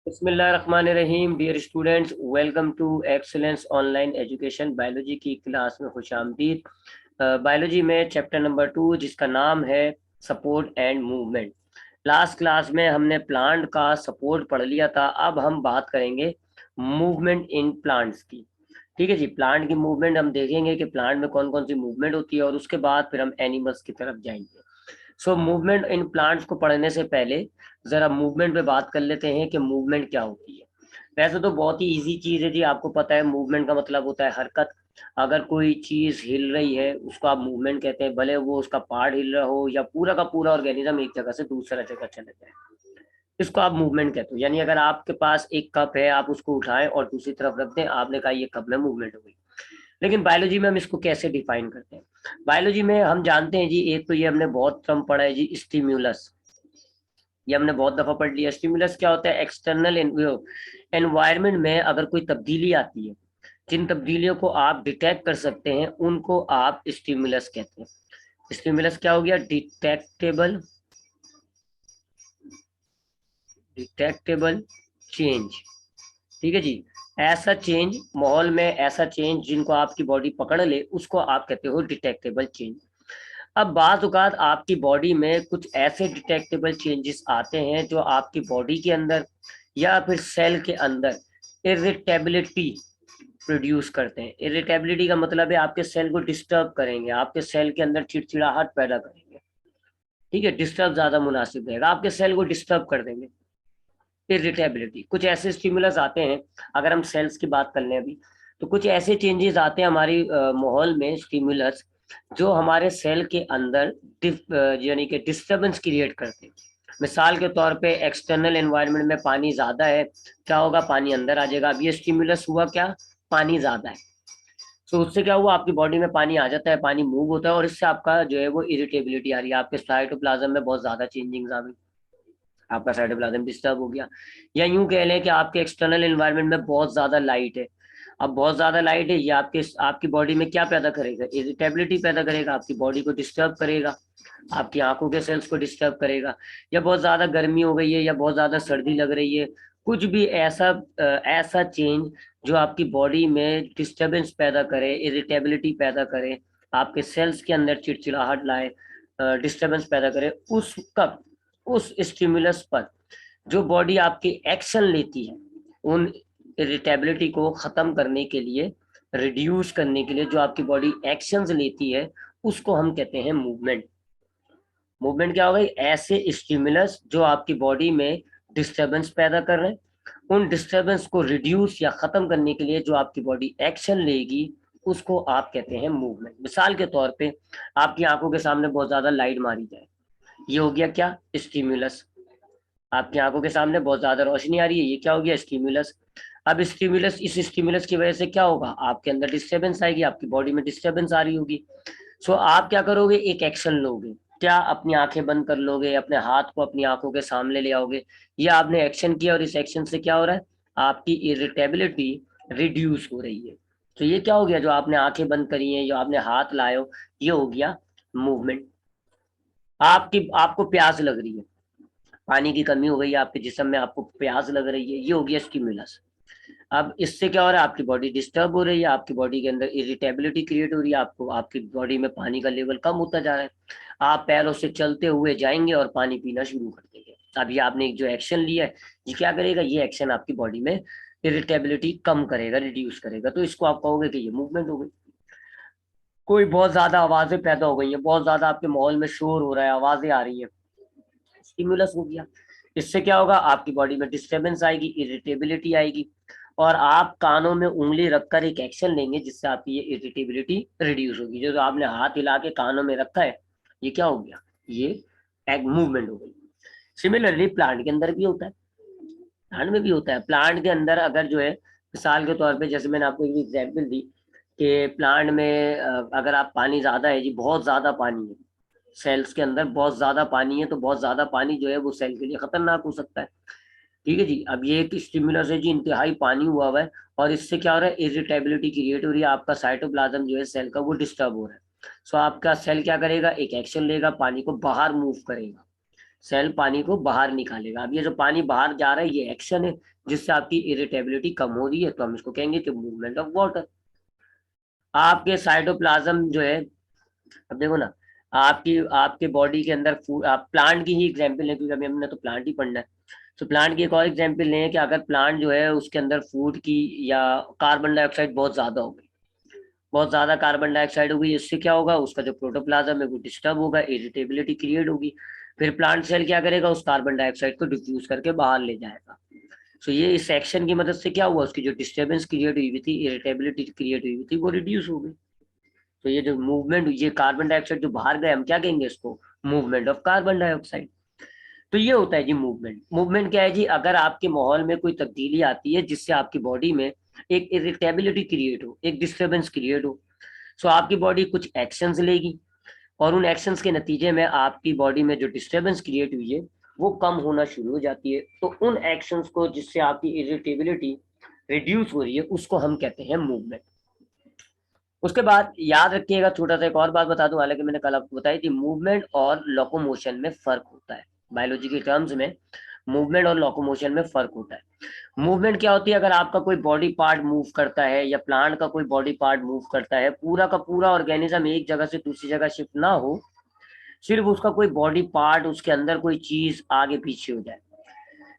बिस्मिल्लाहिर्रहमानिर्रहीम। Dear students, welcome to Excellence Online Education. Biology की class में खुशामदीद। बायोलॉजी में चैप्टर नंबर 2 जिसका नाम है support and movement. Last class में हमने प्लांट का सपोर्ट पढ़ लिया था। अब हम बात करेंगे मूवमेंट इन प्लांट्स की। ठीक है जी, प्लांट की मूवमेंट हम देखेंगे कि प्लांट में कौन कौन सी मूवमेंट होती है और उसके बाद फिर हम एनिमल्स की तरफ जाएंगे। सो मूवमेंट इन प्लांट्स को पढ़ने से पहले जरा मूवमेंट पे बात कर लेते हैं कि मूवमेंट क्या होती है। वैसे तो बहुत ही इजी चीज है जी, आपको पता है मूवमेंट का मतलब होता है हरकत। अगर कोई चीज हिल रही है उसको आप मूवमेंट कहते हैं, भले वो उसका पार्ट हिल रहा हो या पूरा का पूरा ऑर्गेनिज्म एक जगह से दूसरा जगह चले जाए, इसको आप मूवमेंट कहते हो। यानी अगर आपके पास एक कप है, आप उसको उठाएं और दूसरी तरफ रख दें, आपने कहा ये कप में मूवमेंट हो गई। लेकिन बायोलॉजी में हम इसको कैसे डिफाइन करते हैं? बायोलॉजी में हम जानते हैं जी, एक तो ये हमने बहुत कम पढ़ा है जी, स्टिम्युलस। ये हमने बहुत दफा पढ़ लिया। स्टिमुलस क्या होता है? एक्सटर्नल एनवायरनमेंट में अगर कोई तब्दीली आती है, जिन तब्दीलियों को आप डिटेक्ट कर सकते हैं उनको आप स्टिमुलस कहते हैं। स्टिमुलस क्या हो गया? Detectable detectable change. ठीक है जी, ऐसा चेंज माहौल में, ऐसा चेंज जिनको आपकी बॉडी पकड़ ले, उसको आप कहते हो डिटेक्टेबल चेंज। अब बाज़ औक़ात आपकी बॉडी में कुछ ऐसे डिटेक्टेबल चेंजेस आते हैं जो आपकी बॉडी के अंदर या फिर सेल के अंदर इरिटेबिलिटी प्रोड्यूस करते हैं। इरिटेबिलिटी का मतलब है आपके सेल को डिस्टर्ब करेंगे, आपके सेल के अंदर चिड़चिड़ाहट पैदा करेंगे। ठीक है, डिस्टर्ब ज्यादा मुनासिब रहेगा, आपके सेल को डिस्टर्ब कर देंगे। इरिटेबिलिटी, कुछ ऐसे स्टिमुलस आते हैं। अगर हम सेल्स की बात कर लें अभी, तो कुछ ऐसे चेंजेस आते हैं हमारी माहौल में, स्टिमुलस, जो हमारे सेल के अंदर यानी कि डिस्टर्बेंस क्रिएट करते हैं। मिसाल के तौर पे एक्सटर्नल एनवायरनमेंट में पानी ज्यादा है, क्या होगा? पानी अंदर आ जाएगा। अब ये स्टिमुलस हुआ क्या? पानी ज्यादा है, तो उससे क्या हुआ? आपकी बॉडी में पानी आ जाता है, पानी मूव होता है और इससे आपका जो है वो इरिटेबिलिटी आ रही है, आपके साइटोप्लाज्म में बहुत ज्यादा चेंजिंग्स आ गई, आपका साइटोप्लाज्म डिस्टर्ब हो गया। या यूं कह लें कि आपके एक्सटर्नल एनवायरनमेंट में बहुत ज्यादा लाइट है। अब बहुत ज्यादा लाइट है, ये आपकी बॉडी में क्या पैदा करेगा? इरिटेबिलिटी पैदा करेगा, आपकी बॉडी को डिस्टर्ब करेगा, आपकी आंखों के सेल्स को डिस्टर्ब करेगा। या बहुत ज्यादा गर्मी हो गई है या बहुत ज्यादा सर्दी लग रही है, कुछ भी ऐसा चेंज जो आपकी बॉडी में डिस्टर्बेंस पैदा करे, इरिटेबिलिटी पैदा करे, आपके सेल्स के अंदर चिड़चिड़ाहट लाए, डिस्टर्बेंस पैदा करे, उस स्टिमुलस पर जो बॉडी आपकी एक्शन लेती है, उन इरिटेबिलिटी को खत्म करने के लिए, रिड्यूस करने के लिए जो आपकी बॉडी एक्शंस लेती है, उसको हम कहते हैं मूवमेंट। मूवमेंट क्या होगा? ऐसे स्टिमुलस जो आपकी बॉडी में डिस्टरबेंस पैदा कर रहे हैं, उन डिस्टरबेंस को रिड्यूस या खत्म करने के लिए जो आपकी बॉडी एक्शन लेगी, उसको आप कहते हैं मूवमेंट। मिसाल के तौर पे आपकी आंखों के सामने बहुत ज्यादा लाइट मारी जाए, ये हो गया क्या? स्टिमुलस। आपकी आंखों के सामने बहुत ज्यादा रोशनी आ रही है, ये क्या हो गया? स्टिमुलस। अब स्टिमुलस, इस स्टिमुलस की वजह से क्या होगा? आपके अंदर डिस्टरबेंस आएगी, आपकी बॉडी में डिस्टरबेंस आ रही होगी। सो आप क्या करोगे? एक एक्शन लोगे। क्या? अपनी आंखें बंद कर लोगे, अपने हाथ को अपनी आंखों के सामने ले आओगे, ये आपने एक्शन किया और इस एक्शन से क्या हो रहा है? आपकी इरिटेबिलिटी रिड्यूस हो रही है। तो ये क्या हो गया? जो आपने आंखें बंद करी हैं, जो आपने हाथ लाए हो, ये हो गया मूवमेंट। आपको प्यास लग रही है, पानी की कमी हो गई है आपके जिस्म में, आपको प्यास लग रही है, ये हो गया स्टिमुलस। अब इससे क्या हो रहा है? आपकी बॉडी डिस्टर्ब हो रही है, आपकी बॉडी के अंदर इरिटेबिलिटी क्रिएट हो रही है, आपको आपकी बॉडी में पानी का लेवल कम होता जा रहा है। आप पैरों से चलते हुए जाएंगे और पानी पीना शुरू कर देंगे। अब ये आपने एक जो एक्शन लिया है, ये क्या करेगा? ये एक्शन आपकी बॉडी में इरिटेबिलिटी कम करेगा, रिड्यूस करेगा, तो इसको आप कहोगे कि ये मूवमेंट हो गई। कोई बहुत ज्यादा आवाजें पैदा हो गई हैं, बहुत ज्यादा आपके माहौल में शोर हो रहा है, आवाजें आ रही है, स्टिमुलस हो गया। इससे क्या होगा? आपकी बॉडी में डिस्टरबेंस आएगी, इरिटेबिलिटी आएगी, और आप कानों में उंगली रखकर एक एक्शन लेंगे जिससे आपकी ये इरिटेबिलिटी रिड्यूस होगी। जो आपने हाथ हिला के कानों में रखा है, ये क्या हो गया? ये एक मूवमेंट हो गई। सिमिलरली प्लांट के अंदर भी होता है, प्लांट में भी होता है। प्लांट के अंदर अगर जो है, मिसाल के तौर पे जैसे मैंने आपको एक एग्जाम्पल दी कि प्लांट में अगर आप, पानी ज्यादा है जी, बहुत ज्यादा पानी है, सेल्स के अंदर बहुत ज्यादा पानी है, तो बहुत ज्यादा पानी जो है वो सेल के लिए खतरनाक हो सकता है। ठीक है जी, अब ये एक स्टिमुलस है जी, इंतहाई पानी हुआ है, और इससे क्या हो रहा है? इरिटेबिलिटी क्रिएट हो रही है, आपका साइटोप्लाज्म जो है सेल का, वो डिस्टर्ब हो रहा है। सो आपका सेल क्या करेगा? एक एक्शन लेगा, पानी को बाहर मूव करेगा। सेल पानी को बाहर निकालेगा। अब ये जो पानी बाहर जा रहा है ये एक्शन है जिससे आपकी इरिटेबिलिटी कम हो रही है, तो हम इसको कहेंगे कि मूवमेंट ऑफ वाटर। आपके साइटोप्लाज्म जो है, अब देखो ना, आपकी आपके बॉडी के अंदर फूड, आप प्लांट की ही एग्जांपल है क्योंकि अभी हमने तो प्लांट ही पढ़ना है, तो प्लांट की एक और एग्जांपल लें कि अगर प्लांट जो है उसके अंदर फूड की या कार्बन डाइऑक्साइड बहुत ज्यादा हो गई, बहुत ज्यादा कार्बन डाइऑक्साइड हो गई, इससे क्या होगा, उसका जो प्रोटोप्लाज्म है वो डिस्टर्ब होगा, इरिटेबिलिटी क्रिएट होगी। फिर प्लांट सेल क्या करेगा, उस कार्बन डाइऑक्साइड को डिफ्यूज करके बाहर ले जाएगा। तो ये इस एक्शन की मदद से क्या हुआ, उसकी जो डिस्टर्बेंस क्रिएट हुई थी, इरिटेबिलिटी क्रिएट हुई थी, वो रिड्यूस हो गई। तो ये जो मूवमेंट, ये कार्बन डाइऑक्साइड जो बाहर गए, हम क्या कहेंगे इसको, मूवमेंट ऑफ कार्बन डाइऑक्साइड। तो ये होता है जी मूवमेंट। मूवमेंट क्या है जी, अगर आपके माहौल में कोई तब्दीली आती है जिससे आपकी बॉडी में एक इरिटेबिलिटी क्रिएट हो, एक डिस्टर्बेंस क्रिएट हो, सो आपकी बॉडी कुछ एक्शंस लेगी और उन एक्शंस के नतीजे में आपकी बॉडी में जो डिस्टर्बेंस क्रिएट हुई है वो कम होना शुरू हो जाती है। तो उन एक्शंस को जिससे आपकी इरिटेबिलिटी रिड्यूस हो रही है उसको हम कहते हैं मूवमेंट। उसके बाद याद रखिएगा, छोटा सा एक और बात बता दूं, हालांकि मैंने कल आपको बताई थी, मूवमेंट और लोकोमोशन में फर्क होता है। बायोलॉजी के टर्म्स में मूवमेंट और लोकोमोशन में फर्क होता है। मूवमेंट क्या होती है, अगर आपका कोई बॉडी पार्ट मूव करता है या प्लांट का कोई बॉडी पार्ट मूव करता है, पूरा का पूरा ऑर्गेनिज्म एक जगह से दूसरी जगह शिफ्ट ना हो, सिर्फ उसका कोई बॉडी पार्ट, उसके अंदर कोई चीज आगे पीछे हो जाए।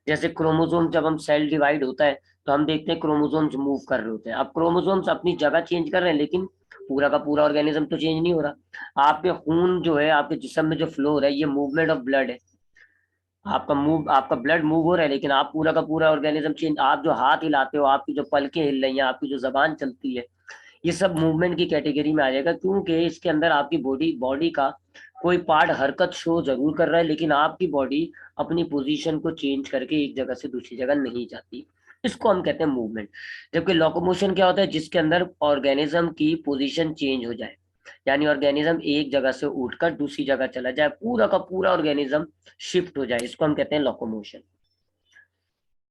जैसे क्रोमोसोम, जब हम सेल डिवाइड होता है तो हम देखते हैं क्रोमोसोम्स मूव कर रहे होते हैं। अब क्रोमोसोम्स अपनी जगह चेंज कर रहे हैं लेकिन पूरा का पूरा ऑर्गेनिज्म तो चेंज नहीं हो रहा। आपके खून जो है, आपके जिस्म में जो फ्लो हो रहा है, ये मूवमेंट ऑफ ब्लड है। आपका ब्लड मूव हो रहा है लेकिन आप पूरा का पूरा ऑर्गेनिज्म चेंज, आप जो हाथ हिलाते हो, आपकी जो पलकें हिल रही हैं, आपकी जो जबान चलती है, ये सब मूवमेंट की कैटेगरी में आ जाएगा, क्योंकि इसके अंदर आपकी बॉडी बॉडी का कोई पार्ट हरकत शो जरूर कर रहा है लेकिन आपकी बॉडी अपनी पोजीशन को चेंज करके एक जगह से दूसरी जगह नहीं जाती। इसको हम कहते हैं मूवमेंट। जबकि लोकोमोशन क्या होता है, जिसके अंदर ऑर्गेनिज्म की पोजीशन चेंज हो जाए, यानी ऑर्गेनिज्म एक जगह से उठकर दूसरी जगह चला जाए, पूरा का पूरा ऑर्गेनिज्म शिफ्ट हो जाए, इसको हम कहते हैं लोकोमोशन।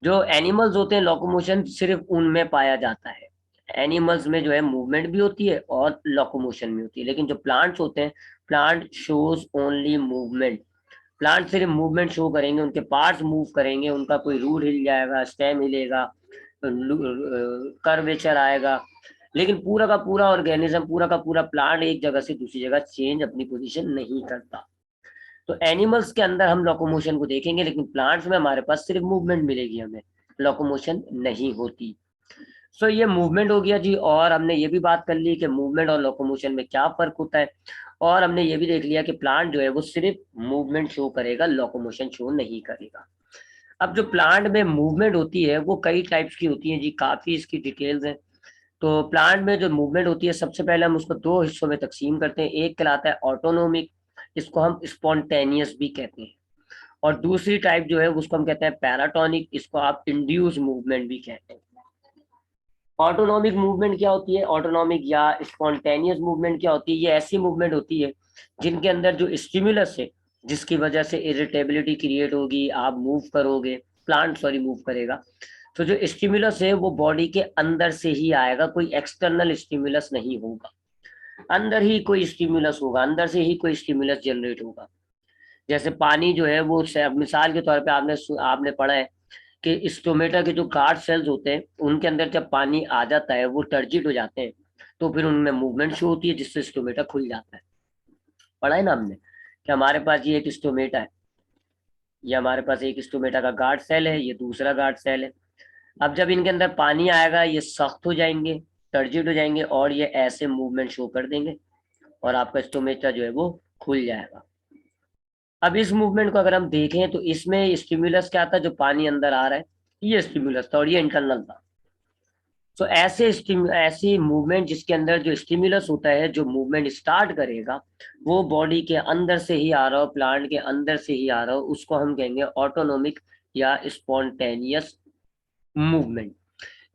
जो एनिमल्स होते हैं, लोकोमोशन सिर्फ उनमें पाया जाता है। एनिमल्स में जो है मूवमेंट भी होती है और लोकोमोशन भी होती है, लेकिन जो प्लांट्स होते हैं, plant shows only movement. Plant सिर्फ मूवमेंट शो करेंगे, उनके पार्ट्स मूव करेंगे, उनका कोई रूट हिल जाएगा, स्टेम हिलेगा, कर्वेचर आएगा, लेकिन पूरा का पूरा ऑर्गेनिज्म, पूरा का पूरा प्लांट एक जगह से दूसरी जगह चेंज अपनी पोजीशन नहीं करता। तो एनिमल्स के अंदर हम लोकोमोशन को देखेंगे लेकिन प्लांट्स में हमारे पास सिर्फ मूवमेंट मिलेगी, हमें लोकोमोशन नहीं होती। सो ये मूवमेंट हो गया जी। और हमने ये भी बात कर ली कि मूवमेंट और लोकोमोशन में क्या फर्क होता है, और हमने ये भी देख लिया कि प्लांट जो है वो सिर्फ मूवमेंट शो करेगा, लोकोमोशन शो नहीं करेगा। अब जो प्लांट में मूवमेंट होती है वो कई टाइप्स की होती है जी, काफी इसकी डिटेल्स हैं। तो प्लांट में जो मूवमेंट होती है, सबसे पहले हम उसको दो हिस्सों में तकसीम करते हैं। एक कहलाता है ऑटोनोमिक, इसको हम स्पॉन्टेनियस भी कहते हैं, और दूसरी टाइप जो है उसको हम कहते हैं पैराटोनिक, इसको आप इंड्यूस मूवमेंट भी कहते हैं। ऑटोनॉमिक मूवमेंट क्या होती है, ऑटोनॉमिक या स्पॉन्टेनियस मूवमेंट क्या होती है, ये ऐसी मूवमेंट होती है जिनके अंदर जो स्टिमुलस है, जिसकी वजह से इरिटेबिलिटी क्रिएट होगी, आप मूव करोगे, प्लांट सॉरी मूव करेगा, तो जो स्टिमुलस है वो बॉडी के अंदर से ही आएगा, कोई एक्सटर्नल स्टिमुलस नहीं होगा, अंदर ही कोई स्टिमुलस होगा, अंदर से ही कोई स्टिमुलस जनरेट होगा। जैसे पानी जो है वो, मिसाल के तौर पे आपने आपने पढ़ा है कि स्टोमेटा के जो गार्ड सेल्स होते हैं उनके अंदर जब पानी आ जाता है वो टर्जिट हो जाते हैं, तो फिर उनमें मूवमेंट शो होती है जिससे स्टोमेटा खुल जाता है। पढ़ा है ना हमने कि हमारे पास ये एक स्टोमेटा है, ये हमारे पास एक स्टोमेटा का गार्ड सेल है, ये दूसरा गार्ड सेल है। अब जब इनके अंदर पानी आएगा ये सख्त हो जाएंगे, टर्जिट हो जाएंगे और ये ऐसे मूवमेंट शो कर देंगे और आपका स्टोमेटा जो है वो खुल जाएगा। अब इस मूवमेंट को अगर हम देखें तो इसमें स्टिमुलस क्या था, जो पानी अंदर आ रहा है ये स्टिमुलस था और ये इंटरनल था। तो ऐसी मूवमेंट जिसके अंदर जो स्टिमुलस होता है, जो मूवमेंट स्टार्ट करेगा वो बॉडी के अंदर से ही आ रहा हो, प्लांट के अंदर से ही आ रहा हो, उसको हम कहेंगे ऑटोनोमिक या स्पॉन्टेनियस मूवमेंट।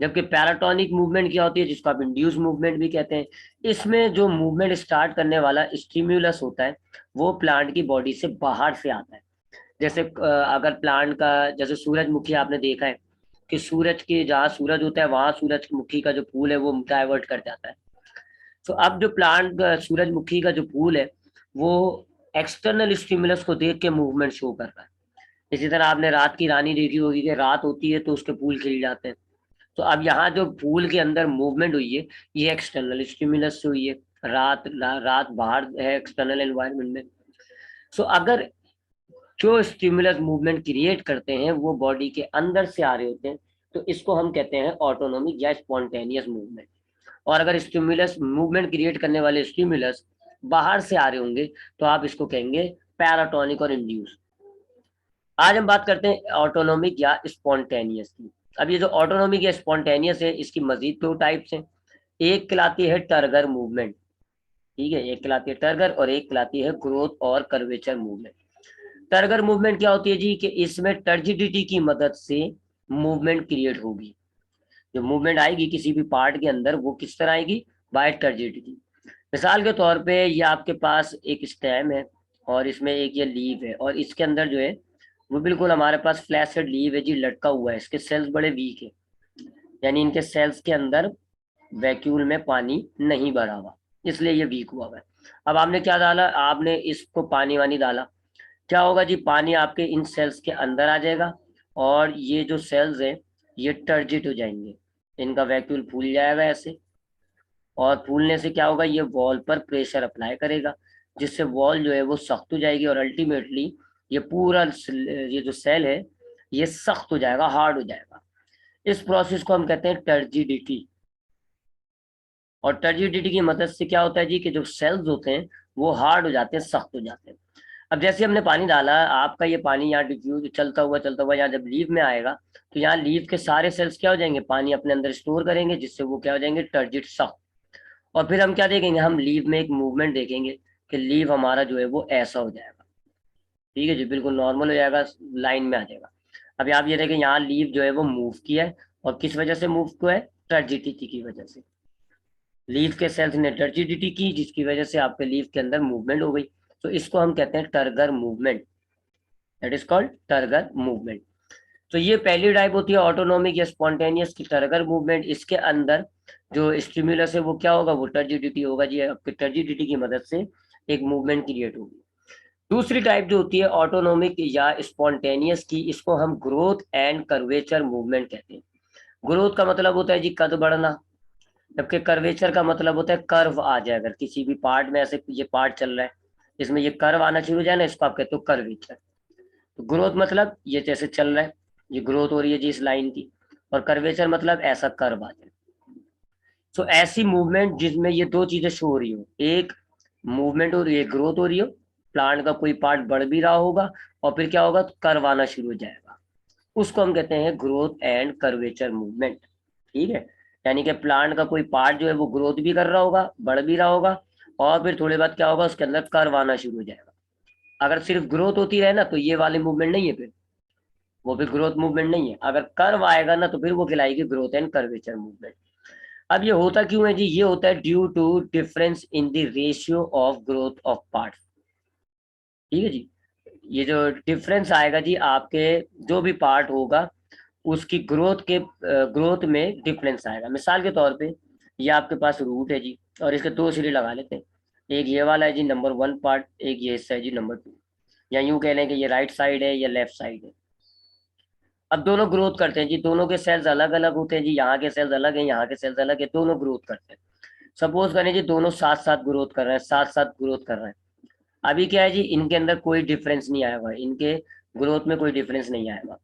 जबकि पैराटोनिक मूवमेंट क्या होती है, जिसको आप इंड्यूस मूवमेंट भी कहते हैं, इसमें जो मूवमेंट स्टार्ट करने वाला स्टिम्युलस होता है वो प्लांट की बॉडी से बाहर से आता है। जैसे अगर प्लांट का, जैसे सूरजमुखी आपने देखा है कि सूरज के, जहाँ सूरज होता है वहां सूरजमुखी का जो फूल है वो डाइवर्ट कर जाता है। तो अब जो प्लांट सूरजमुखी का जो फूल है वो एक्सटर्नल स्टिमुलस को देख के मूवमेंट शो कर रहा है, इसी तरह आपने रात की रानी देखी होगी कि रात होती है तो उसके फूल खिल जाते हैं। तो अब यहाँ जो फूल के अंदर मूवमेंट हुई है, ये एक्सटर्नल स्टिमुलस से हुई है। रात बाहर है एक्सटर्नल एनवायरनमेंट में। सो अगर जो स्टिमुलस मूवमेंट क्रिएट करते हैं वो बॉडी के अंदर से आ रहे होते हैं, तो इसको हम कहते हैं ऑटोनोमिक या स्पॉन्टेनियस मूवमेंट। और अगर स्टिमुलस मूवमेंट क्रिएट करने वाले स्टिमुलस बाहर से आ रहे होंगे, तो आप इसको कहेंगे पैराटोनिक और इंड्यूस। आज हम बात करते हैं ऑटोनोमिक या स्पॉन्टेनियस की। अब ये जो ऑटोनोमिक या स्पॉन्टेनियस है, इसकी मजीद दो टाइप्स हैं। एक कहलाती है टर्गर मूवमेंट, ठीक है, एक कहलाती है टर्गर और एक कहलाती है ग्रोथ और कर्वेचर मूवमेंट। टर्गर मूवमेंट क्या होती है जी, कि इसमें टर्जिडिटी की मदद से मूवमेंट क्रिएट होगी। जो मूवमेंट आएगी किसी भी पार्ट के अंदर, वो किस तरह आएगी, बाय टर्जिडिटी। मिसाल के तौर पे ये आपके पास एक स्टेम है और इसमें एक ये लीव है, और इसके अंदर जो है वो बिल्कुल हमारे पास फ्लैसेड लीव है जी, लटका हुआ है। इसके सेल्स बड़े वीक है, यानी इनके सेल्स के अंदर वैक्यूल में पानी नहीं भरा हुआ, इसलिए ये वीक हुआ है। अब आपने क्या डाला, आपने इसको पानी वानी डाला, क्या होगा जी, पानी आपके इन सेल्स के अंदर आ जाएगा और ये जो सेल्स हैं ये टर्जिट हो जाएंगे, इनका वैक्यूल फूल जाएगा ऐसे। और फूलने से क्या होगा, ये वॉल पर प्रेशर अप्लाई करेगा, जिससे वॉल जो है वो सख्त हो जाएगी और अल्टीमेटली ये पूरा ये जो सेल है ये सख्त हो जाएगा, हार्ड हो जाएगा। इस प्रोसेस को हम कहते हैं टर्जिडिटी। और टर्जिडिटी की मदद से क्या होता है जी, कि जो सेल्स होते हैं वो हार्ड हो जाते हैं, सख्त हो जाते हैं। अब जैसे हमने पानी डाला, आपका ये पानी यहाँ डिफ्यूज चलता हुआ यहाँ जब लीव में आएगा, तो यहाँ लीव के सारे सेल्स क्या हो जाएंगे, पानी अपने अंदर स्टोर करेंगे, जिससे वो क्या हो जाएंगे, टर्जिट सख्त। और फिर हम क्या देखेंगे, हम लीव में एक मूवमेंट देखेंगे कि लीव हमारा जो है वो ऐसा हो जाएगा, ठीक है जी, बिल्कुल नॉर्मल हो जाएगा, लाइन में आ जाएगा। अब आप ये देखें, यहाँ लीव जो है वो मूव किया है, और किस वजह से मूव किया है, टर्जिडिटी की वजह से। लीव के सेल्स ने टर्जिडिटी की, जिसकी वजह से आपके लीव के अंदर मूवमेंट हो गई। तो इसको हम कहते हैं turgor movement, that is called turgor movement. तो ये पहली टाइप होती है ऑटोनोमिक या स्पॉन्टेनियस की, टर्गर मूवमेंट। इसके अंदर जो स्टिमुलस है वो क्या होगा, वो टर्जिडिटी होगा जी, आपके टर्जिडिटी की मदद से एक मूवमेंट क्रिएट होगी। दूसरी टाइप जो होती है ऑटोनोमिक या स्पॉन्टेनियस की, इसको हम ग्रोथ एंड कर्वेचर मूवमेंट कहते हैं। ग्रोथ का मतलब होता है जी कद बढ़ना, जबकि कर्वेचर का मतलब होता है कर्व आ जाए। अगर किसी भी पार्ट में ऐसे ये पार्ट चल रहा है, इसमें ये कर्व आना शुरू हो जाए ना, इसको आप कहते हो कर्वेचर। तो ग्रोथ मतलब ये जैसे चल रहा है, ये ग्रोथ हो रही है जी इस लाइन की, और कर्वेचर मतलब ऐसा कर्व आ जाए। सो ऐसी मूवमेंट जिसमें ये दो चीजें शो हो रही हो, एक मूवमेंट हो रही है, ग्रोथ हो रही हो, प्लांट का कोई पार्ट बढ़ भी रहा होगा, और फिर क्या होगा, कर्व आना शुरू हो जाएगा, उसको हम कहते हैं ग्रोथ एंड कर्वेचर मूवमेंट। ठीक है, यानी कि प्लांट का कोई पार्ट जो है वो ग्रोथ भी कर रहा होगा, बढ़ भी रहा होगा, और फिर थोड़ी बाद क्या होगा, उसके अंदर कर्व आना शुरू हो जाएगा। अगर सिर्फ ग्रोथ होती रहे ना, तो ये वाली मूवमेंट नहीं है, फिर वो भी ग्रोथ मूवमेंट नहीं है। अगर कर्व आएगा ना, तो फिर वो कहलाएगी ग्रोथ एंड कर्वेचर मूवमेंट। अब ये होता क्यों है जी, ये होता है due to difference in the ratio of growth of part. ठीक है जी, ये जो डिफरेंस आएगा जी, आपके जो भी पार्ट होगा उसकी ग्रोथ में डिफरेंस आएगा। मिसाल के तौर पे ये आपके पास रूट है जी, और इसके दो सिरे लगा लेते हैं। एक ये वाला है जी नंबर 1 पार्ट, एक ये हिस्सा है जी नंबर 2, या यूं कह लें कि ये राइट साइड है या लेफ्ट साइड है। अब दोनों ग्रोथ करते हैं जी, दोनों के सेल्स अलग अलग होते हैं जी, यहाँ के सेल्स अलग हैं, यहाँ के सेल्स अलग है, दोनों ग्रोथ करते हैं। सपोज करें जी दोनों साथ साथ ग्रोथ कर रहे हैं, साथ साथ ग्रोथ कर रहे हैं। अभी क्या है जी, इनके अंदर कोई डिफरेंस नहीं आया हुआ, इनके ग्रोथ में कोई डिफरेंस नहीं आएगा।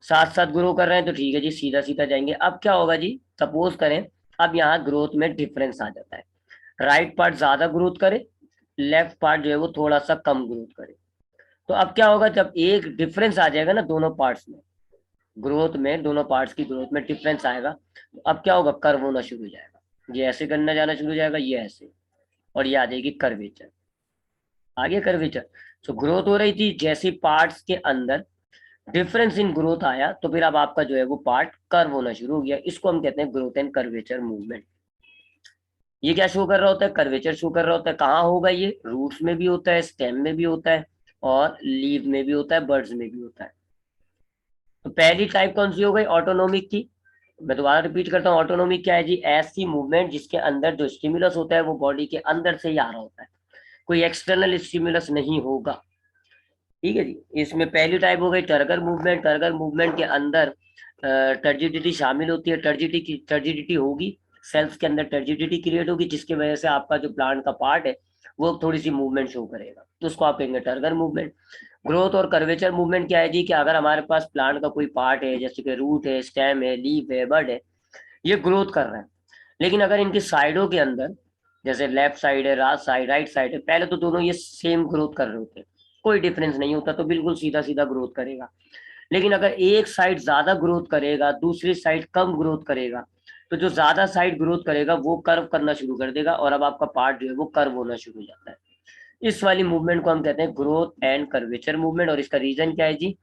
साथ साथ ग्रो कर रहे हैं तो ठीक है जी, सीधा सीधा जाएंगे। अब क्या होगा जी, सपोज करें अब यहाँ ग्रोथ में डिफरेंस आ जाता है, राइट पार्ट ज्यादा ग्रोथ करे, लेफ्ट पार्ट जो है वो थोड़ा सा कम ग्रोथ करे। तो अब क्या होगा, जब एक डिफरेंस आ जाएगा ना दोनों पार्ट्स में, ग्रोथ में दोनों पार्ट्स की ग्रोथ में डिफरेंस आएगा, तो अब क्या होगा, कर्व होना शुरू हो जाएगा, ये ऐसे करना जाना शुरू हो जाएगा, ये ऐसे, और ये आ जाएगी कर्वेचर, आगे कर्वेचर। सो ग्रोथ हो रही थी, जैसे पार्ट्स के अंदर डिफरेंस इन ग्रोथ आया, तो फिर अब आपका जो है वो पार्ट कर्व होना शुरू हो गया। इसको हम कहते हैं ग्रोथ एंड कर्वेचर मूवमेंट। ये क्या शो कर रहा होता है, कर्वेचर शो कर रहा होता है। कहाँ होगा ये, रूट्स में भी होता है, स्टेम में भी होता है, और लीव में भी होता है, बर्ड्स में भी होता है। तो पहली टाइप कौन सी हो गई, ऑटोनोमिक की। मैं दोबारा रिपीट करता हूँ, ऑटोनोमिक क्या है जी, ऐसी मूवमेंट जिसके अंदर जो स्टिमुलस होता है वो बॉडी के अंदर से ही आ रहा होता है, कोई एक्सटर्नल स्टिमुलस नहीं होगा। ठीक है जी। इसमें पहली टाइप हो गई टर्गर मूवमेंट। टर्गर मूवमेंट के अंदर टर्जिडिटी शामिल होती है। टर्जिडिटी होगी, सेल्स के अंदर टर्जिडिटी क्रिएट होगी, जिसकी वजह से आपका जो प्लांट का पार्ट है वो थोड़ी सी मूवमेंट शो करेगा, तो उसको आप कहेंगे टर्गर मूवमेंट। ग्रोथ और कर्वेचर मूवमेंट क्या है जी, कि अगर हमारे पास प्लांट का कोई पार्ट है, जैसे कि रूट है, स्टेम है, लीफ है, बड है, ये ग्रोथ कर रहा है, लेकिन अगर इनकी साइडों के अंदर, जैसे लेफ्ट साइड है, राइट साइड है, पहले तो दोनों ये सेम ग्रोथ कर रहे होते हैं, कोई डिफरेंस नहीं होता, तो बिल्कुल सीधा सीधा ग्रोथ करेगा। लेकिन अगर एक साइड ज्यादा ग्रोथ करेगा, दूसरी साइड कम ग्रोथ करेगा, तो जो ज्यादा साइड ग्रोथ करेगा वो कर्व करना शुरू कर देगा, और अब आपका पार्ट जो है वो कर्व होना शुरू हो जाता है। इस वाली मूवमेंट को हम कहते हैं ग्रोथ एंड कर्वेचर मूवमेंट। और इसका रीजन क्या है जी,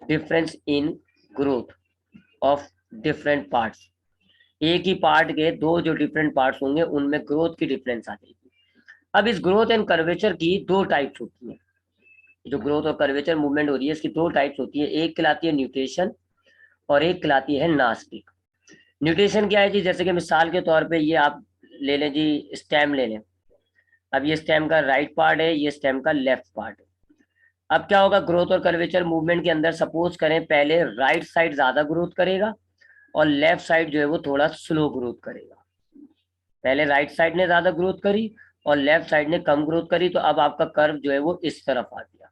difference in growth of different parts. एक ही पार्ट के दो जो डिफरेंट पार्ट्स होंगे उनमें ग्रोथ की डिफरेंस आ जाएगी। अब इस ग्रोथ एंड कर्वेचर की दो टाइप्स होती है। जो ग्रोथ और कर्वेचर मूवमेंट हो रही है इसकी दो टाइप्स होती है, एक कहलाती है न्यूट्रेशन और एक कहलाती है नास्टिक। न्यूट्रेशन क्या है जी, जैसे कि मिसाल के तौर पे ये आप ले लें जी, स्टेम ले लें। अब ये स्टेम का राइट पार्ट है, ये स्टेम का लेफ्ट पार्ट है। अब क्या होगा, ग्रोथ और कर्वेचर मूवमेंट के अंदर सपोज करें पहले राइट साइड ज्यादा ग्रोथ करेगा और लेफ्ट साइड जो है वो थोड़ा स्लो ग्रोथ करेगा। पहले राइट साइड ने ज्यादा ग्रोथ करी और लेफ्ट साइड ने कम ग्रोथ करी, तो अब आपका कर्व जो है वो इस तरफ आ गया।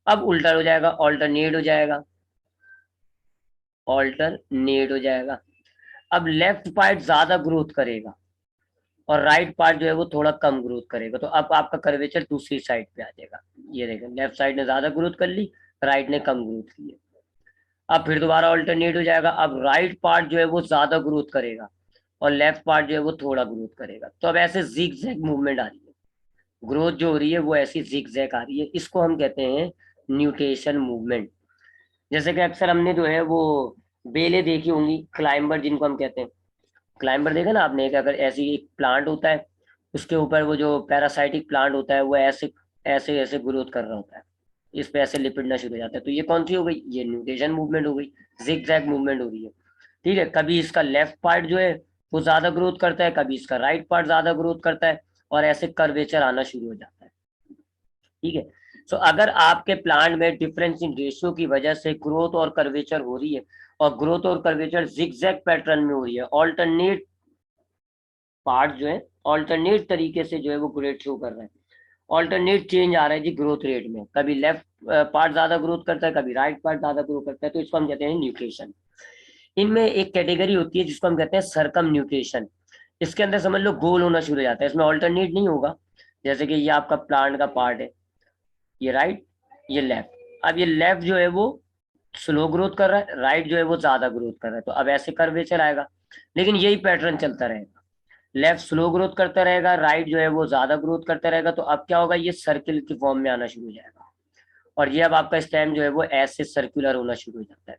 अब उल्टा हो जाएगा, ऑल्टरनेट हो जाएगा, ऑल्टरनेट हो जाएगा। अब लेफ्ट पार्ट ज्यादा ग्रोथ करेगा और राइट पार्ट जो है वो थोड़ा कम ग्रोथ करेगा, तो अब आपका कर्वेचर दूसरी साइड पे आ जाएगा। ये देखें, लेफ्ट साइड ने ज्यादा ग्रोथ कर ली, राइट ने कम ग्रोथ की है। अब फिर दोबारा ऑल्टरनेट हो जाएगा, अब राइट पार्ट जो है वो ज्यादा ग्रोथ करेगा और लेफ्ट पार्ट जो है वो थोड़ा ग्रोथ करेगा, तो अब ऐसे जिग जैग मूवमेंट आ रही है। ग्रोथ जो हो रही है वो ऐसी जिग जैग आ रही है, इसको हम कहते हैं न्यूटेशन मूवमेंट। जैसे कि अक्सर हमने जो है वो बेले देखी होंगी, क्लाइंबर जिनको हम कहते हैं। क्लाइंबर देखा ना आपने, कि अगर ऐसी एक प्लांट होता है, उसके ऊपर वो जो पैरासाइटिक प्लांट होता है वो ऐसे ऐसे ऐसे ग्रोथ कर रहा होता है, इस पे ऐसे लिपटना शुरू हो जाता है, तो ये कौन सी हो गई, ये न्यूटेशन मूवमेंट हो गई, जिग जैग मूवमेंट हो रही है। ठीक है, कभी इसका लेफ्ट पार्ट जो है वो ज्यादा ग्रोथ करता है, कभी इसका राइट पार्ट ज्यादा ग्रोथ करता है, और ऐसे कर्वेचर आना शुरू हो जाता है। ठीक है, सो अगर आपके प्लांट में डिफरेंस इन रेशियो की वजह से ग्रोथ और कर्वेचर हो रही है, और ग्रोथ और कर्वेचर जिगजैग पैटर्न में हो रही है, ऑल्टरनेट पार्ट जो है ऑल्टरनेट तरीके से जो है वो ग्रेड शो कर रहे हैं, ऑल्टरनेट चेंज आ रहा है जी ग्रोथ रेट में, कभी लेफ्ट पार्ट ज्यादा ग्रोथ करता है, कभी राइट पार्ट ज्यादा ग्रो करता है, तो इसको हम कहते हैं न्यूट्रेशन। इनमें एक कैटेगरी होती है जिसको हम कहते हैं सरकम न्यूट्रेशन। इसके अंदर समझ लो गोल होना शुरू हो जाता है, इसमें ऑल्टरनेट नहीं होगा। जैसे कि ये आपका प्लांट का पार्ट है, ये राइट, ये लेफ्ट। अब ये लेफ्ट जो है वो स्लो ग्रोथ कर रहा है, राइट जो है वो ज्यादा ग्रोथ कर रहा है, तो अब ऐसे कर्वेचर आएगा। लेकिन यही पैटर्न चलता रहेगा, लेफ्ट स्लो ग्रोथ करता रहेगा, राइट जो है वो ज्यादा ग्रोथ करता रहेगा, तो अब क्या होगा, ये सर्किल की फॉर्म में आना शुरू हो जाएगा, और ये अब आपका स्टेम जो है वो ऐसे सर्कुलर होना शुरू हो जाता है।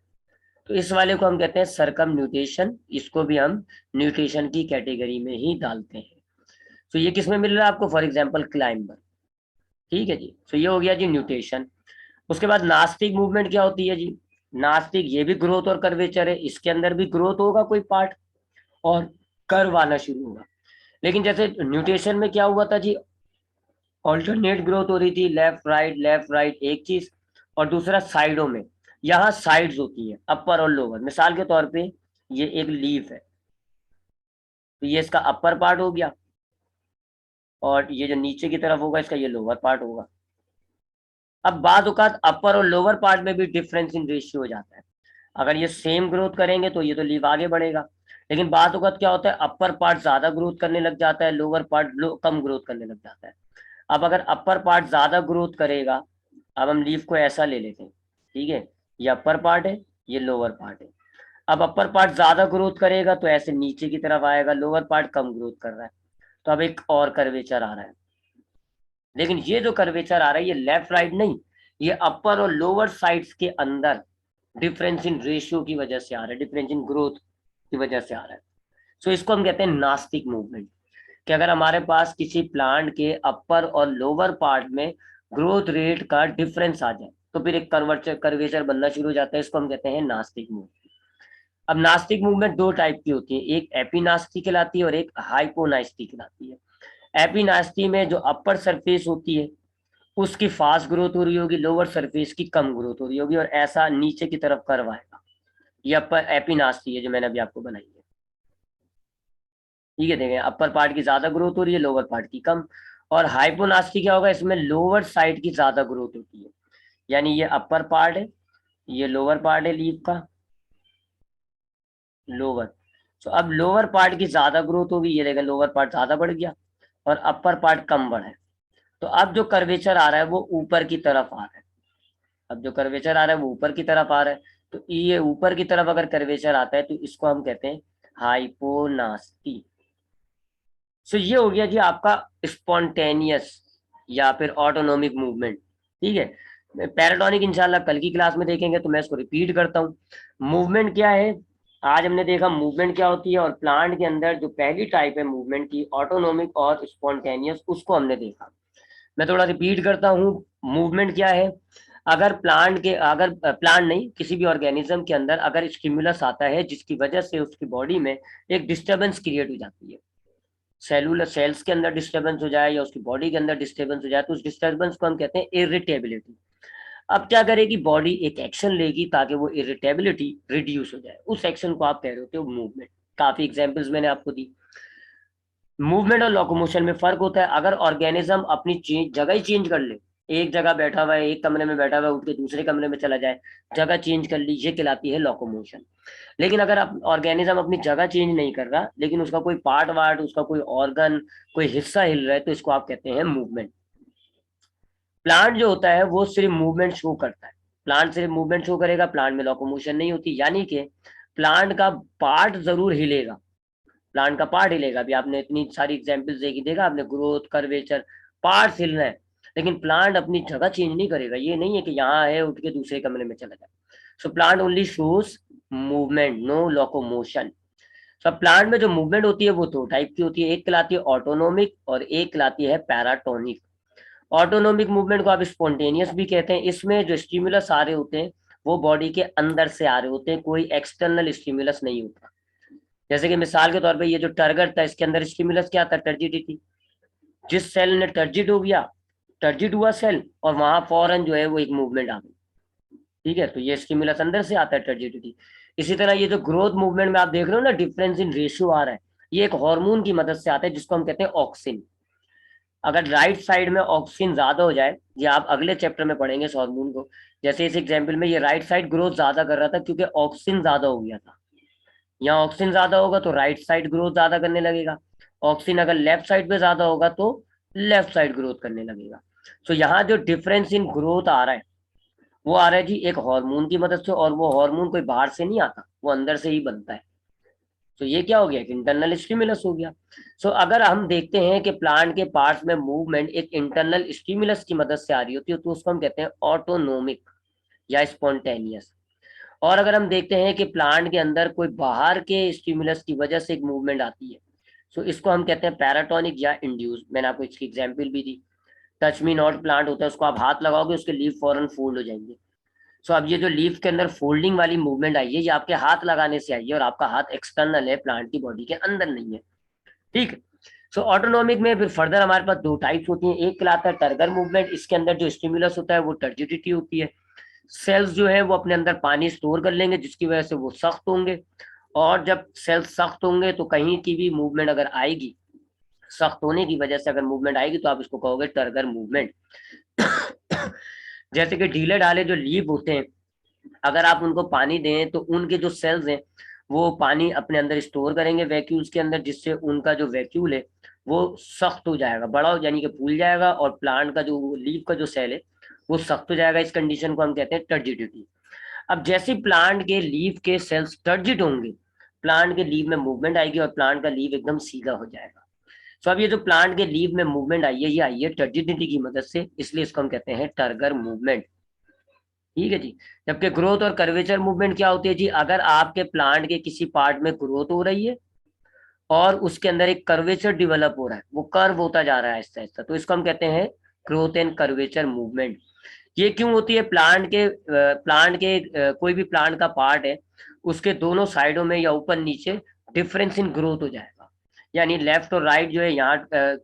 तो इस वाले को हम कहते हैं सरकम न्यूटेशन, इसको भी हम न्यूटेशन की कैटेगरी में ही डालते हैं। तो ये किस में मिल रहा है आपको, फॉर एग्जाम्पल क्लाइंबर। ठीक है जी, तो ये हो गया जी न्यूटेशन। उसके बाद नास्तिक मूवमेंट क्या होती है जी, नास्तिक ये भी ग्रोथ और कर्वेचर है, इसके अंदर भी ग्रोथ होगा कोई पार्ट और कर्व आना शुरू होगा। लेकिन जैसे न्यूट्रेशन में क्या हुआ था जी, ऑल्टरनेट ग्रोथ हो रही थी, लेफ्ट राइट एक चीज, और दूसरा साइडों में, यहाँ साइड्स होती है अपर और लोअर। मिसाल के तौर पे ये एक लीफ है, तो ये इसका अपर पार्ट हो गया, और ये जो नीचे की तरफ होगा इसका ये लोअर पार्ट होगा। अब बाद औकात अपर और लोअर पार्ट में भी डिफरेंस इन रेशियो हो जाता है। अगर ये सेम ग्रोथ करेंगे तो ये तो लीफ आगे बढ़ेगा, लेकिन बाद औकात क्या होता है, अपर पार्ट ज्यादा ग्रोथ करने लग जाता है, लोअर पार्ट कम ग्रोथ करने लग जाता है। अब अगर अपर पार्ट ज्यादा ग्रोथ करेगा, अब हम लीफ को ऐसा ले लेते हैं, ठीक है, ये अपर पार्ट है, ये लोअर पार्ट है। अब अपर पार्ट ज्यादा ग्रोथ करेगा तो ऐसे नीचे की तरफ आएगा, लोअर पार्ट कम ग्रोथ कर रहा है, तो अब एक और कर्वेचर आ रहा है। लेकिन ये जो कर्वेचर आ रहा है ये लेफ्ट राइट नहीं, ये अपर और लोअर साइड्स के अंदर डिफरेंस इन रेशियो की वजह से आ रहा है, डिफरेंस इन ग्रोथ की वजह से आ रहा है। सो इसको हम कहते हैं नास्तिक मूवमेंट, कि अगर हमारे पास किसी प्लांट के अपर और लोअर पार्ट में ग्रोथ रेट का डिफरेंस आ जाए तो फिर एक कर्वेचर बनना शुरू हो जाता है, इसको हम कहते हैं नास्तिक मूवमेंट। अब नास्तिक मूवमेंट दो टाइप की होती है, एक एपिनास्टी कहलाती है और एक हाइपोनास्टी कहलाती है। एपिनास्टी में जो अपर सरफेस होती है उसकी फास्ट ग्रोथ हो रही होगी, लोअर सरफेस की कम ग्रोथ हो रही होगी, और ऐसा नीचे की तरफ कर्व आएगा। ये अपर एपिनास्टी है जो मैंने अभी आपको बनाई है। ठीक है, देखें अपर पार्ट की ज्यादा ग्रोथ हो रही है, लोअर पार्ट की कम। और हाइपोनास्टी क्या होगा, इसमें लोअर साइड की ज्यादा ग्रोथ होती है। यानी ये अपर पार्ट है, ये लोअर पार्ट है लीफ का, लोअर। तो अब लोअर पार्ट की ज्यादा ग्रोथ होगी, ये देखें लोअर पार्ट ज्यादा बढ़ गया और अपर पार्ट कम बढ़ा है। तो अब जो कर्वेचर आ रहा है वो ऊपर की तरफ आ रहा है। अब जो कर्वेचर आ रहा है वो ऊपर की तरफ आ रहा है। तो ये ऊपर की तरफ अगर कर्वेचर आता है तो इसको हम कहते हैं हाइपोनास्टी। सो ये हो गया जी आपका स्पॉन्टेनियस या फिर ऑटोनोमिक मूवमेंट। ठीक है, पैराटोनिक इंशाल्लाह कल की क्लास में देखेंगे, तो मैं इसको रिपीट करता हूँ। मूवमेंट क्या है, आज हमने देखा मूवमेंट क्या होती है, और प्लांट के अंदर जो पहली टाइप है मूवमेंट की, ऑटोनोमिक और स्पॉन्टेनियस, उसको हमने देखा। मैं थोड़ा रिपीट करता हूँ। मूवमेंट क्या है, अगर प्लांट नहीं, किसी भी ऑर्गेनिज्म के अंदर अगर स्टिमुलस आता है जिसकी वजह से उसकी बॉडी में एक डिस्टर्बेंस क्रिएट हो जाती है, सेलुलर सेल्स के अंदर डिस्टर्बेंस हो जाए या उसकी बॉडी के अंदर डिस्टर्बेंस हो जाए, तो उस डिस्टर्बेंस को हम कहते हैं इरिटेबिलिटी। अब क्या करेगी बॉडी, एक एक्शन लेगी ताकि वो इरिटेबिलिटी रिड्यूस हो जाए, उस एक्शन को आप कह रहे होते हो मूवमेंट। काफी एग्जांपल्स मैंने आपको दी। मूवमेंट और लोकोमोशन में फर्क होता है। अगर ऑर्गेनिज्म अपनी जगह ही चेंज कर ले, एक जगह बैठा हुआ है, एक कमरे में बैठा हुआ है, उठ के दूसरे कमरे में चला जाए, जगह चेंज कर ली, ये कहलाती है लोकोमोशन। लेकिन अगर ऑर्गेनिज्म अपनी जगह चेंज नहीं कर रहा, लेकिन उसका कोई पार्ट वार्ट, उसका कोई ऑर्गन, कोई हिस्सा हिल रहा है, तो इसको आप कहते हैं मूवमेंट। प्लांट जो होता है वो सिर्फ मूवमेंट शो करता है। प्लांट सिर्फ मूवमेंट शो करेगा, प्लांट में लोकोमोशन नहीं होती। यानी कि प्लांट का पार्ट जरूर हिलेगा, प्लांट का पार्ट हिलेगा। अभी आपने इतनी सारी एग्जांपल्स देखी, देखा आपने, ग्रोथ, कर्वेचर, पार्ट हिल रहे हैं, लेकिन प्लांट अपनी जगह चेंज नहीं करेगा। ये नहीं है कि यहाँ है उठ के दूसरे कमरे में चला जाए। So plant only shows movement, no locomotion. सब प्लांट में जो मूवमेंट होती है वो दो टाइप की होती है, एक कहलाती है ऑटोनोमिक और एक कहलाती है पैराटोनिक। ऑटोनोमिक मूवमेंट को आप स्पॉन्टेनियस भी कहते हैं। इसमें जो स्टिमुलस आ रहे होते हैं वो बॉडी के अंदर से आ रहे होते हैं, कोई एक्सटर्नल स्टिमुलस नहीं होता। जैसे कि मिसाल के तौर पे ये जो टर्गर था, इसके अंदर स्टिमुलस क्या था, टर्जिडिटी। जिस सेल ने टर्जिड हो गया, टर्जिड हुआ सेल, और वहां फौरन जो है वो एक मूवमेंट आ गई। ठीक है, तो ये स्टिमुलस अंदर से आता है, टर्जिडिटी। इसी तरह ये जो ग्रोथ मूवमेंट में आप देख रहे हो ना, डिफरेंस इन रेशियो आ रहा है, ये एक हार्मोन की मदद से आता है जिसको हम कहते हैं ऑक्सिन। अगर राइट साइड में ऑक्सीजन ज्यादा हो जाए, ये आप अगले चैप्टर में पढ़ेंगे इस हार्मोन को। जैसे इस एग्जांपल में ये राइट साइड ग्रोथ ज्यादा कर रहा था क्योंकि ऑक्सीजन ज्यादा हो गया था। यहाँ ऑक्सीजन ज्यादा होगा तो राइट साइड ग्रोथ ज्यादा करने लगेगा। ऑक्सीजन अगर लेफ्ट साइड पे ज्यादा होगा तो लेफ्ट साइड ग्रोथ करने लगेगा। तो यहाँ जो डिफरेंस इन ग्रोथ आ रहा है वो आ रहा है जी एक हार्मोन की मदद से, और वो हार्मोन कोई बाहर से नहीं आता, वो अंदर से ही बनता है। तो ये क्या हो गया, इंटरनल स्टिमुलस हो गया। सो अगर हम देखते हैं कि प्लांट के पार्ट्स में मूवमेंट एक इंटरनल स्टिमुलस की मदद से आ रही होती है, तो उसको हम कहते हैं ऑटोनोमिक या स्पॉन्टेनियस। और अगर हम देखते हैं कि प्लांट के अंदर कोई बाहर के स्टिमुलस की वजह से एक मूवमेंट आती है, तो इसको हम कहते हैं पैराटोनिक या इंड्यूस। मैंने आपको इसकी एग्जाम्पल भी दी। टच मी नॉट प्लांट होता है, उसको आप हाथ लगाओगे उसके लीफ फौरन फोल्ड हो जाएंगे। सो अब ये जो लीफ के अंदर फोल्डिंग वाली मूवमेंट आई है, ये आपके हाथ लगाने से आई है, और आपका हाथ एक्सटर्नल है, प्लांट की बॉडी के अंदर नहीं है। ठीक है। सो ऑटोनोमिक में फिर फर्दर हमारे पास दो टाइप्स होती हैं। एक कहलाता है टर्गर मूवमेंट, इसके अंदर जो स्टिमुलस होता है वो टर्जिडिटी होती है। सेल्स जो है वो अपने अंदर पानी स्टोर कर लेंगे जिसकी वजह से वो सख्त होंगे, और जब सेल्स सख्त होंगे तो कहीं की भी मूवमेंट अगर आएगी, सख्त होने की वजह से अगर मूवमेंट आएगी, तो आप इसको कहोगे टर्गर मूवमेंट। जैसे कि ढीले ढाले जो लीफ होते हैं, अगर आप उनको पानी दें तो उनके जो सेल्स हैं वो पानी अपने अंदर स्टोर करेंगे वैक्यूल्स के अंदर, जिससे उनका जो वैक्यूल है वो सख्त हो जाएगा, बड़ा हो, यानी कि फूल जाएगा, और प्लांट का जो लीफ का जो सेल है वो सख्त हो जाएगा। इस कंडीशन को हम कहते हैं टर्जिडिटी। अब जैसे प्लांट के लीफ के सेल्स टर्जिड होंगे, प्लांट के लीफ में मूवमेंट आएगी और प्लांट का लीफ एकदम सीधा हो जाएगा। सो अब ये जो प्लांट के लीफ में मूवमेंट आई है, ये आई है टर्जिडिटी की मदद से, इसलिए इसको हम कहते हैं टर्गर मूवमेंट। ठीक है जी। जबकि ग्रोथ और कर्वेचर मूवमेंट क्या होती है जी, अगर आपके प्लांट के किसी पार्ट में ग्रोथ हो रही है और उसके अंदर एक कर्वेचर डेवलप हो रहा है, वो कर्व होता जा रहा है आहिस्ता आहिस्ता, तो इसको हम कहते हैं ग्रोथ एंड कर्वेचर मूवमेंट। ये क्यों होती है, कोई भी प्लांट का पार्ट है, उसके दोनों साइडों में या ऊपर नीचे डिफरेंस इन ग्रोथ हो जाएगा। यानी लेफ्ट और राइट जो है, यहाँ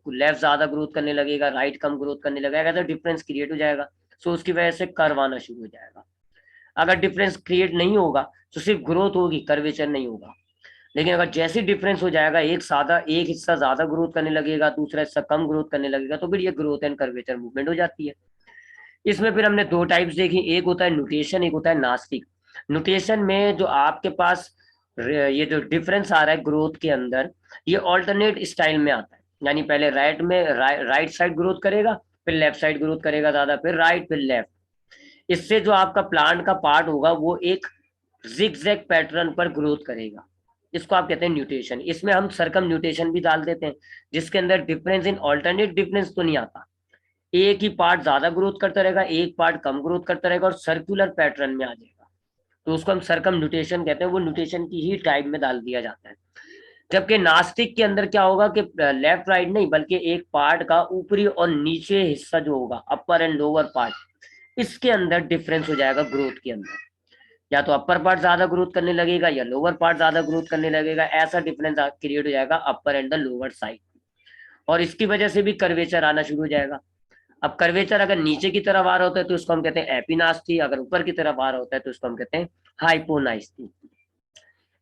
लेफ्ट ज्यादा ग्रोथ करने लगेगा, राइट कम ग्रोथ करने लगेगा, तो डिफरेंस क्रिएट हो जाएगा। सो उसकी वजह से कर्व आना शुरू हो जाएगा। अगर डिफरेंस क्रिएट नहीं होगा तो सिर्फ ग्रोथ होगी, कर्वेचर नहीं होगा। लेकिन अगर जैसे डिफरेंस हो जाएगा, एक हिस्सा ज्यादा ग्रोथ करने लगेगा, दूसरा हिस्सा कम ग्रोथ करने लगेगा, तो फिर ये ग्रोथ एंड कर्वेचर मूवमेंट हो जाती है। इसमें फिर हमने दो टाइप्स देखी, एक होता है न्यूटेशन, एक होता है नास्टिक। न्यूटेशन में जो आपके पास ये जो डिफरेंस आ रहा है ग्रोथ के अंदर, ये ऑल्टरनेट स्टाइल में आता है। यानी पहले राइट साइड ग्रोथ करेगा, फिर लेफ्ट साइड ग्रोथ करेगा ज्यादा, फिर राइट, फिर लेफ्ट। इससे जो आपका प्लांट का पार्ट होगा वो एक जिगजैग पैटर्न पर ग्रोथ करेगा। इसको आप कहते हैं न्यूटेशन। इसमें हम सरकम न्यूटेशन भी डाल देते हैं, जिसके अंदर डिफरेंस इन ऑल्टरनेट डिफरेंस तो नहीं आता, एक ही पार्ट ज्यादा ग्रोथ करता रहेगा, एक पार्ट कम ग्रोथ करता रहेगा और सर्कुलर पैटर्न में आ जाएगा। तो उसको हम सरकम न्यूटेशन कहते हैं, वो न्यूटेशन की ही टाइप में डाल दिया जाता है। जबकि नास्टिक के अंदर क्या होगा कि लेफ्ट राइट नहीं, बल्कि एक पार्ट का ऊपरी और नीचे हिस्सा जो होगा, अपर एंड लोअर पार्ट, इसके अंदर डिफरेंस हो जाएगा ग्रोथ के अंदर। या तो अपर पार्ट ज्यादा ग्रोथ करने लगेगा या लोअर पार्ट ज्यादा ग्रोथ करने लगेगा, ऐसा डिफरेंस क्रिएट हो जाएगा अपर एंड द लोअर साइड। और इसकी वजह से भी कर्वेचर आना शुरू हो जाएगा। अब कर्वेचर अगर नीचे की तरफ आ रहा होता है तो उसको हम कहते हैं एपिनास्टी, अगर ऊपर की तरफ आ रहा होता है तो उसको हम कहते हैं हाइपोनास्टी।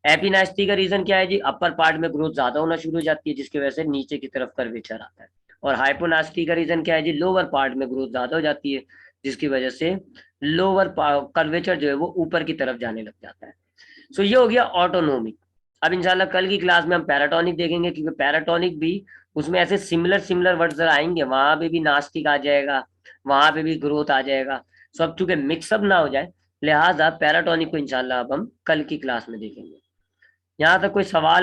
एपिनास्टी का रीजन क्या है जी, अपर पार्ट में ग्रोथ ज्यादा होना शुरू हो जाती है, जिसकी वजह से नीचे की तरफ कर्वेचर आता है। और हाइपोनास्टी का रीजन क्या है जी, लोअर पार्ट में ग्रोथ ज्यादा हो जाती है, जिसकी वजह से लोअर कर्वेचर जो है वो ऊपर की तरफ जाने लग जाता है। सो ये हो गया ऑटोनोमिक। अब इंशाल्लाह कल की क्लास में हम पैराटोनिक देखेंगे, क्योंकि पैराटोनिक भी उसमें ऐसे सिमिलर सिमिलर वर्ड्स आएंगे, वहां पे भी नास्टिक आ जाएगा, वहां पे भी ग्रोथ आ जाएगा। सो अब चूंकि मिक्सअप ना हो जाए, लिहाजा पैराटोनिक को इंशाल्लाह अब हम कल की क्लास में देखेंगे। यहाँ तक कोई सवाल